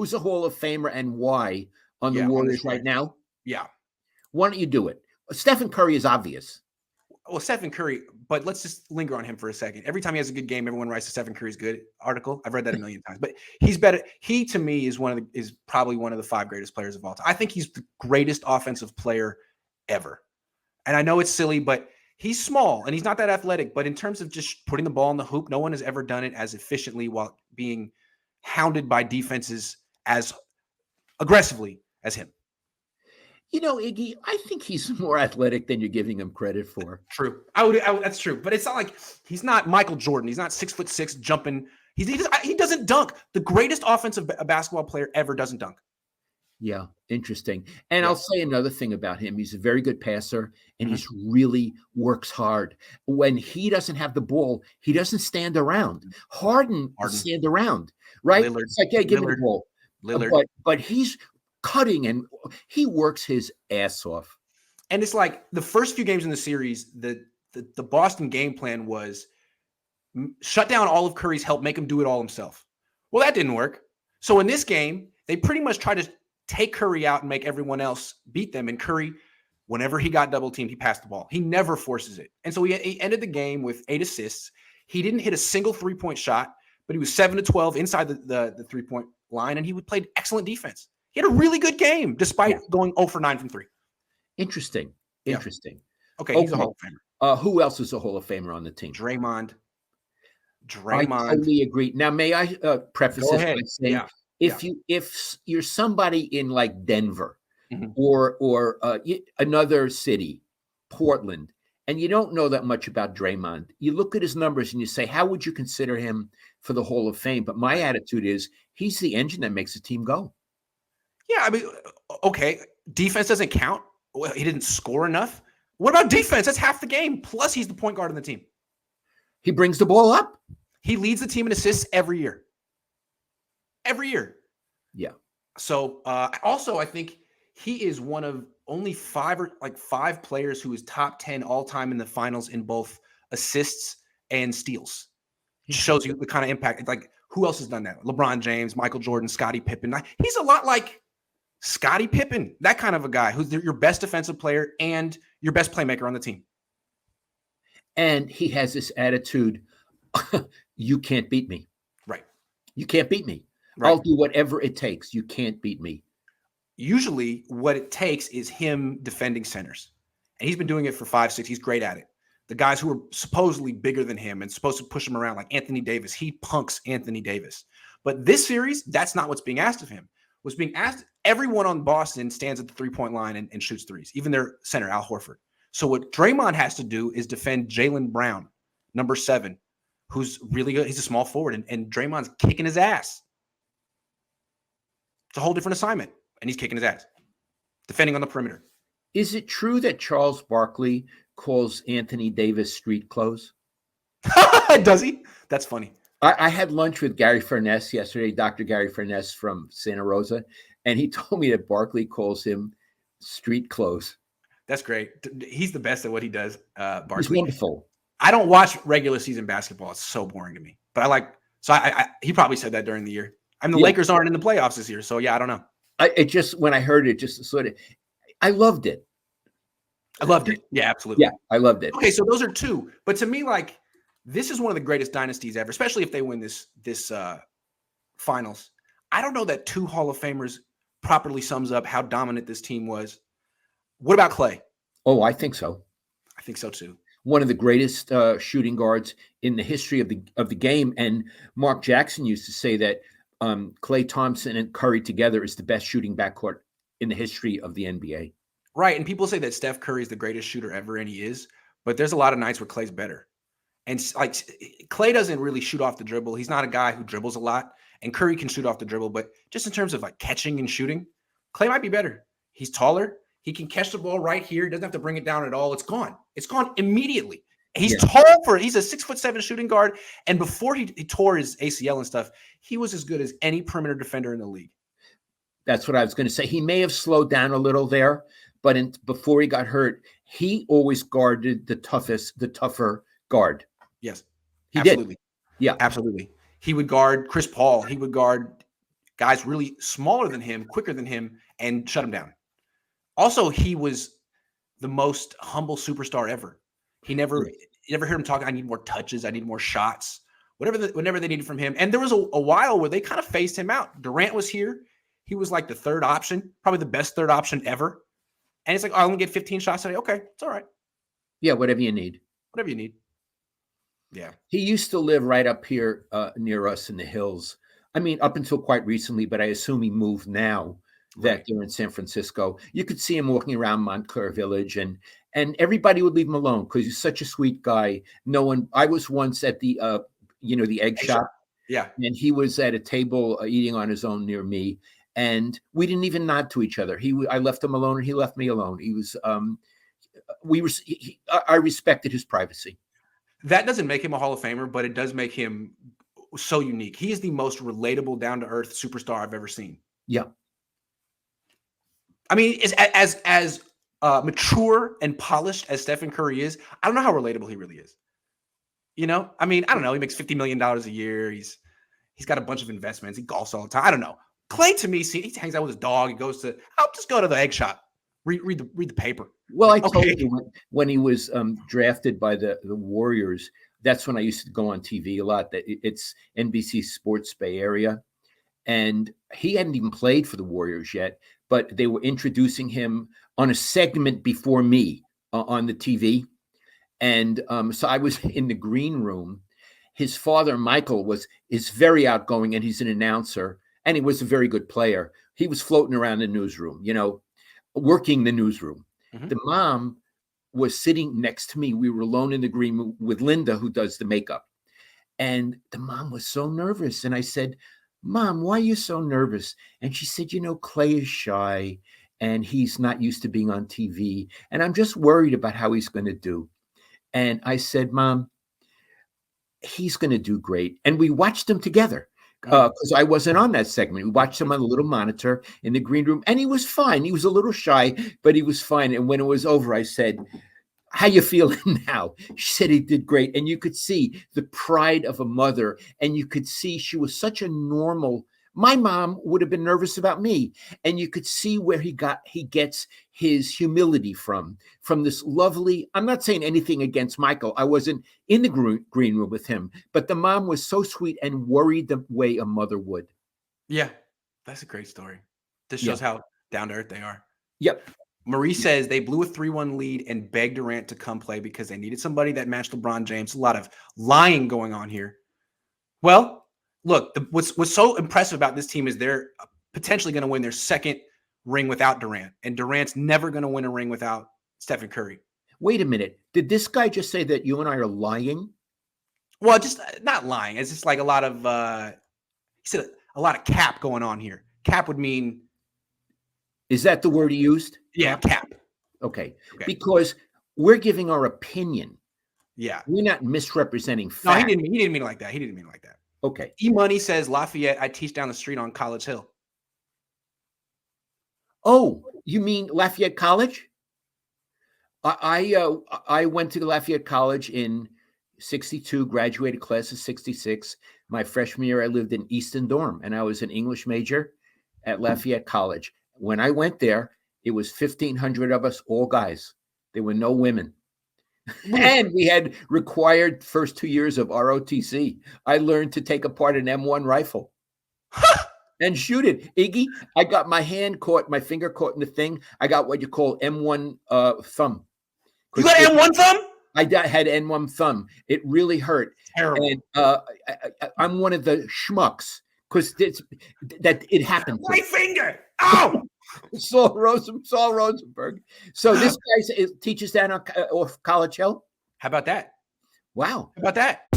who's a Hall of Famer and why on the Yeah, on Warriors this right right. now? Yeah. Why don't you do it? Stephen Curry is obvious. Well, Stephen Curry, but let's just linger on him for a second. Every time he has a good game, everyone writes a Stephen Curry's good article. I've read that a million times, but he's better. He, to me, is probably one of the 5 greatest players of all time. I think he's the greatest offensive player ever. And I know it's silly, but he's small and he's not that athletic. But in terms of just putting the ball in the hoop, no one has ever done it as efficiently while being hounded by defenses as aggressively as him. You know, Iggy, I think he's more athletic than you're giving him credit for. True. I would. That's true. But it's not like he's not Michael Jordan. He's not 6'6" jumping. He doesn't dunk. The greatest offensive basketball player ever doesn't dunk. Yeah, interesting. And Yeah. I'll say another thing about him. He's a very good passer, and he's really works hard. When he doesn't have the ball, he doesn't stand around. Harden. Stand around, right? Lillard. It's like, hey, give me the ball. Lillard. But he's cutting and he works his ass off. And it's like the first few games in the series, the Boston game plan was shut down all of Curry's help, make him do it all himself. Well, that didn't work. So in this game, they pretty much tried to take Curry out and make everyone else beat them. And Curry, whenever he got double teamed, he passed the ball. He never forces it. And so he ended the game with 8 assists. He didn't hit a single 3-point shot, but he was 7-12 inside the 3-point line, and he played excellent defense. He had a really good game despite going 0 for 9 from 3. Interesting. Yeah. Okay, he's a Hall of Famer. Who else is a Hall of Famer on the team? Draymond. I totally agree. Now, may I preface this by saying, if you're somebody in like Denver or another city, Portland, and you don't know that much about Draymond, you look at his numbers and you say, how would you consider him for the Hall of Fame? But my attitude is he's the engine that makes the team go. Yeah, I mean, okay, defense doesn't count. Well, he didn't score enough. What about defense? That's half the game. Plus, he's the point guard on the team. He brings the ball up. He leads the team in assists every year. Every year. Yeah. So also, I think he is one of only 5 players who is top 10 all time in the finals in both assists and steals. It shows you the kind of impact. Like, who else has done that? LeBron James, Michael Jordan, Scottie Pippen. He's a lot like Scottie Pippen, that kind of a guy who's your best defensive player and your best playmaker on the team. And he has this attitude, you can't beat me. Right. You can't beat me. Right. I'll do whatever it takes. You can't beat me. Usually what it takes is him defending centers. And he's been doing it for 5-6. He's great at it. The guys who are supposedly bigger than him and supposed to push him around like Anthony Davis, he punks Anthony Davis. But this series, that's not what's being asked of him. What's being asked, everyone on Boston stands at the 3-point line and shoots threes, even their center, Al Horford. So what Draymond has to do is defend Jaylen Brown, number 7, who's really good. He's a small forward, and Draymond's kicking his ass. It's a whole different assignment, and he's kicking his ass, defending on the perimeter. Is it true that Charles Barkley calls Anthony Davis street clothes? Does he? That's funny. I had lunch with Gary Furness yesterday, Dr. Gary Furness from Santa Rosa, and he told me that Barkley calls him street clothes. That's great. He's the best at what he does, Barkley. He's wonderful. I don't watch regular season basketball. It's so boring to me. But I like – so he probably said that during the year. I mean, the Lakers aren't in the playoffs this year, so yeah, I don't know. When I heard it, just sort of – I loved it. I loved it. Yeah, absolutely. Yeah, I loved it. Okay, so those are 2. But to me, like – this is one of the greatest dynasties ever, especially if they win this finals. I don't know that 2 Hall of Famers properly sums up how dominant this team was. What about Clay? Oh, I think so. I think so too. One of the greatest shooting guards in the history of the game. And Mark Jackson used to say that Klay Thompson and Curry together is the best shooting backcourt in the history of the NBA. Right, and people say that Steph Curry is the greatest shooter ever, and he is. But there's a lot of nights where Klay's better. And like Klay doesn't really shoot off the dribble. He's not a guy who dribbles a lot. And Curry can shoot off the dribble. But just in terms of like catching and shooting, Klay might be better. He's taller. He can catch the ball right here. He doesn't have to bring it down at all. It's gone. It's gone immediately. He's tall he's a 6'7" shooting guard. And before he tore his ACL and stuff, he was as good as any perimeter defender in the league. That's what I was going to say. He may have slowed down a little there, but before he got hurt, he always guarded the tougher guard. Yes, he absolutely. did. Yeah, absolutely. He would guard Chris Paul. He would guard guys really smaller than him, quicker than him, and shut him down. Also, he was the most humble superstar ever. You never heard him talk, I need more touches, I need more shots, whenever they needed from him. And there was a while where they kind of phased him out. Durant was here. He was like the third option, probably the best third option ever. And it's like, oh, I only get 15 shots today. Okay, it's all right. Yeah, whatever you need. Whatever you need. Yeah. He used to live right up here near us in the hills. I mean, up until quite recently, but I assume he moved now that they're in San Francisco. You could see him walking around Montclair Village, and everybody would leave him alone because he's such a sweet guy. No one. I was once at the the egg shop. Yeah. And he was at a table eating on his own near me, and we didn't even nod to each other. I left him alone, and he left me alone. He was I respected his privacy. That doesn't make him a Hall of Famer, but it does make him so unique. He is the most relatable, down-to-earth superstar I've ever seen. Yeah. I mean, as mature and polished as Stephen Curry is, I don't know how relatable he really is. I mean, I don't know. He makes $50 million a year. He's got a bunch of investments. He golfs all the time. I don't know. Clay, to me, he hangs out with his dog. He goes to, I'll just go to the egg shop, read the paper. Well, I told you when he was drafted by the Warriors, that's when I used to go on TV a lot. That it's NBC Sports Bay Area, and he hadn't even played for the Warriors yet, but they were introducing him on a segment before me on the TV, and so I was in the green room. His father, Michael, is very outgoing, and he's an announcer, and he was a very good player. He was floating around the newsroom, working the newsroom. Mm-hmm. The mom was sitting next to me. We were alone in the green room with Linda, who does the makeup. And the mom was so nervous. And I said, Mom, why are you so nervous? And she said, Clay is shy and he's not used to being on TV. And I'm just worried about how he's going to do. And I said, Mom, he's going to do great. And we watched him together. Because I wasn't on that segment. We watched him on a little monitor in the green room, and he was fine. He was a little shy, but he was fine. And when it was over, I said, how you feeling now? She said he did great. And you could see the pride of a mother, and you could see she was such a normal. My mom would have been nervous about me. And you could see where he gets his humility from this lovely, I'm not saying anything against Michael. I wasn't in the green room with him, but the mom was so sweet and worried the way a mother would. Yeah, that's a great story. This shows how down to earth they are. Yep. Marie says they blew a 3-1 lead and begged Durant to come play because they needed somebody that matched LeBron James. A lot of lying going on here. Well, look, what's so impressive about this team is they're potentially going to win their second ring without Durant, and Durant's never going to win a ring without Stephen Curry. Wait a minute. Did this guy just say that you and I are lying? Well, just not lying. It's just like a lot of he said a lot of cap going on here. Cap would mean. Is that the word he used? Yeah, cap. Okay. Because we're giving our opinion. Yeah. We're not misrepresenting facts. No, he didn't mean it like that. He didn't mean it like that. Okay. E-Money says Lafayette, I teach down the street on College Hill. Oh, you mean Lafayette College? I went to Lafayette College in 62, graduated class of 66. My freshman year, I lived in Easton Dorm, and I was an English major at Lafayette College. When I went there, it was 1,500 of us, all guys. There were no women. And we had required first 2 years of ROTC. I learned to take apart an M1 rifle and shoot it. Iggy, I got my finger caught in the thing. I got what you call M1 thumb. You got M1 thumb? I had M1 thumb. It really hurt. Terrible. And I'm one of the schmucks because it happened. My finger. Ow! Saul Rosenberg. So this guy teaches down off College Hill. How about that? Wow. How about that?